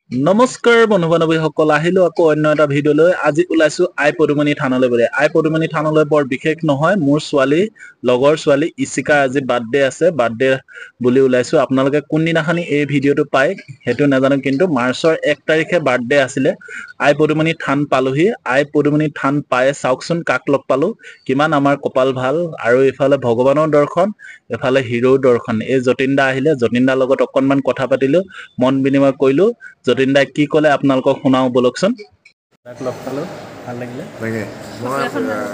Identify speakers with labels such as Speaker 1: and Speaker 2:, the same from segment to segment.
Speaker 1: নমস্কাৰ বন্ধু বান্ধৱীসকল আহিলো আকৌ অন্য এটা ভিডিঅ'লৈ আজি ওলাইছো আই পদুমণি থানলৈ বুলি আই পদুমণি থানলৈ বৰ বিশেষ নহয় মোৰ ছোৱালী লগৰ ছোৱালী ইচিকা আজি বাৰ্থডে আছে বাৰ্থডে বুলি ওলাইছো আপোনালোকে কোনদিনাখনি এই ভিডিঅ'টো পায় হেতু নাজানো কিন্তু মাৰ্চৰ 1 তাৰিখে বাৰ্থডে আছিলে আই পদুমণি থান পালোহি আই পদুমণি থান পায় চাওকচোন কাক লগ পালো কিমান আমাৰ কপাল ভাল আৰু ইফালে ভগৱানৰ দৰ্শন এফালে হিৰোৰ দৰ্শন এই যতীনদা আহিলে যতীনদাৰ লগত অকনমান কথা পাতিলো মন বিনিময় কৰিলো যতীন দাই কি ক'লে আপোনালোকক শুনাও বলকচোন তাক লগ পালো ভাল লাগিলে
Speaker 2: লাগে মই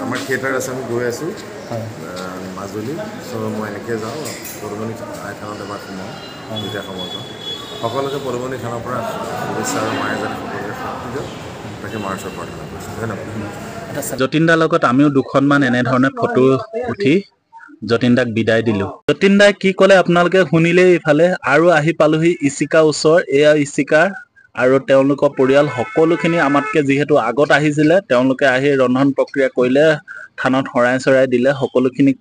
Speaker 2: আমাৰ থিয়েটাৰ আছে আমি গৈ আছোঁ মাজুলী চ' মই এনেকৈ যাওঁ পদুমণি আই থানত এবাৰ সোমাওঁ দুটা সময়ত সকলোকে পদুমণি থানৰ পৰা শুভেচ্ছা আৰু মায়ে যাতে সকলোকে শক্তি দিয়ক তাকে মাৰ্চৰ প্ৰাৰ্থনা কৰিছোঁ ধন্যবাদ
Speaker 1: যতীন দাৰ লগত আমিও দুখনমান এনেধৰণে ফটো উঠি যতীন দাক বিদায় দিলো যতীন দাই কি ক'লে আপোনালোকে শুনিলেই ইফালে আৰু আহি পালোহি ইচিকা ওচৰ এয়া ইচিকা আৰু তেওঁলোকৰ পৰিয়াল সকলোখিনি আমাতকে যিহেতু আগত আহিছিলে তেওঁলোকে আহি ৰন্ধন প্ৰক্ৰিয়া কৰিলে থানত হৰাই চৰাই দিলে সকলোখিনি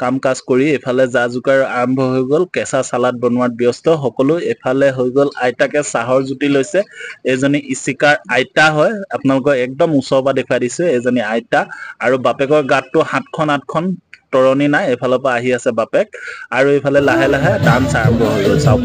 Speaker 1: কাম কাজ কৰি এফালে যা যোগাৰ আৰম্ভ হৈ গ'ল কেঁচা চালাড বনোৱাত ব্যস্ত সকলো এফালে হৈ গ'ল আইতাকে চাহৰ জুতি লৈছে এজনী ইচিকাৰ আইতা হয় আপোনালোকক একদম ওচৰৰ পৰা দেখুৱাই দিছে এজনী আইতা আৰু বাপেকৰ গাতটো 7খন 8খন তৰণি নাই এফালৰ পৰা আহি আছে বাপেক আৰু এফালে লাহে লাহে ডান্স আৰম্ভ হৈ গ'ল চাওক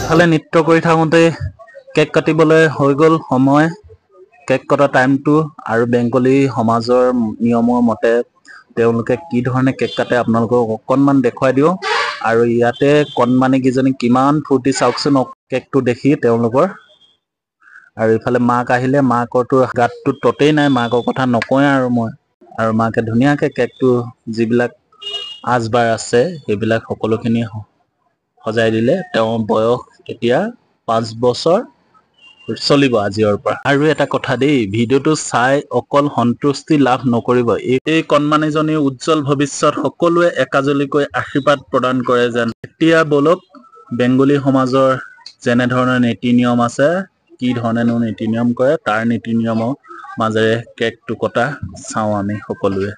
Speaker 1: ফালে নৃত্য কৰি থাকোঁতে কেক কাটিবলৈ হৈ গ'ল সময় কেক কটা টাইমটো আৰু বেংগলী সমাজৰ নিয়মৰ মতে তেওঁলোকে কি ধৰণে কেক কাটে আপোনালোকক অকণমান দেখুৱাই দিওঁ আৰু ইয়াতে কণমানি কিজনী কিমান ফূৰ্তি চাওকচোন কেকটো দেখি তেওঁলোকৰ আৰু ইফালে মাক আহিলে মাকৰটো গাতটো ততেই নাই মাকৰ কথা নকওঁ আৰু মাকে ধুনীয়াকে কেকটো যিবিলাক আচবাৰ আছে সেইবিলাক সকলোখিনি সজাই দিলে তেওঁৰ বয়স এতিয়া 5 বছৰ চলিব আজিৰ পৰা আৰু এটা কথা দেই ভিডিঅ'টো চাই অকল সন্তুষ্টি লাভ নকৰিব এই কণমানিজনীৰ উজ্জ্বল ভৱিষ্যত সকলোৱে একাজলিকৈ আশীৰ্বাদ প্ৰদান কৰে যেন এতিয়া বলক বেংগলী সমাজৰ যেনে ধৰণৰ নীতি নিয়ম আছে কি ধৰণেনো নীতি নিয়ম কৰে তাৰ নীতি নিয়মৰ মাজেৰে কেকটো কটা চাওঁ আমি সকলোৱে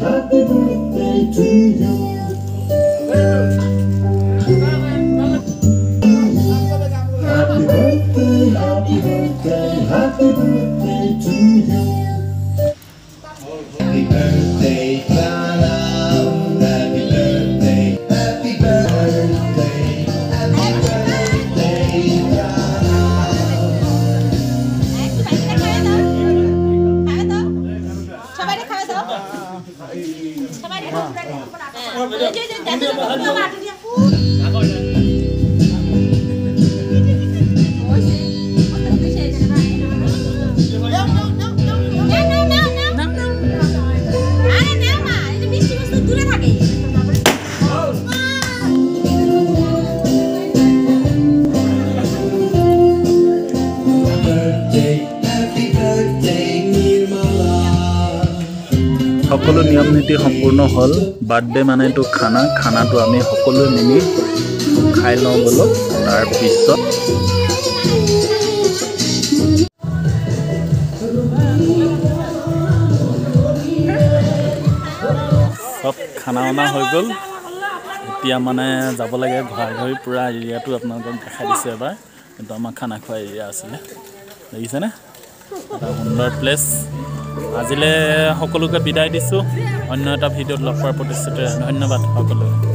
Speaker 3: Happy birthday to you. Happy birthday, happy birthday, happy birthday to you. Happy birthday, Clara. Happy birthday, happy birthday, happy birthday, Clara. Happy birthday.
Speaker 1: সকলো নিয়ম নীতি সম্পূৰ্ণ হ'ল বাৰ্থডে মানেতো খানাটো আমি সকলোৱে মিলি খাই লওঁ বোলো তাৰপিছত সব খানা অনা হৈ গ'ল এতিয়া মানে যাব লাগে ঘূৰি পূৰা এৰিয়াটো আপোনালোকক দেখাই দিছোঁ এবাৰ কিন্তু আমাৰ খানা খোৱা এৰিয়া আছিলে দেখিছেনে এটা সুন্দৰ প্লেচ আজিলৈ সকলোকে বিদায় দিছোঁ অন্য এটা ভিডিঅ'ত লগ পোৱাৰ প্ৰতিশ্ৰুতিৰে ধন্যবাদ সকলোকে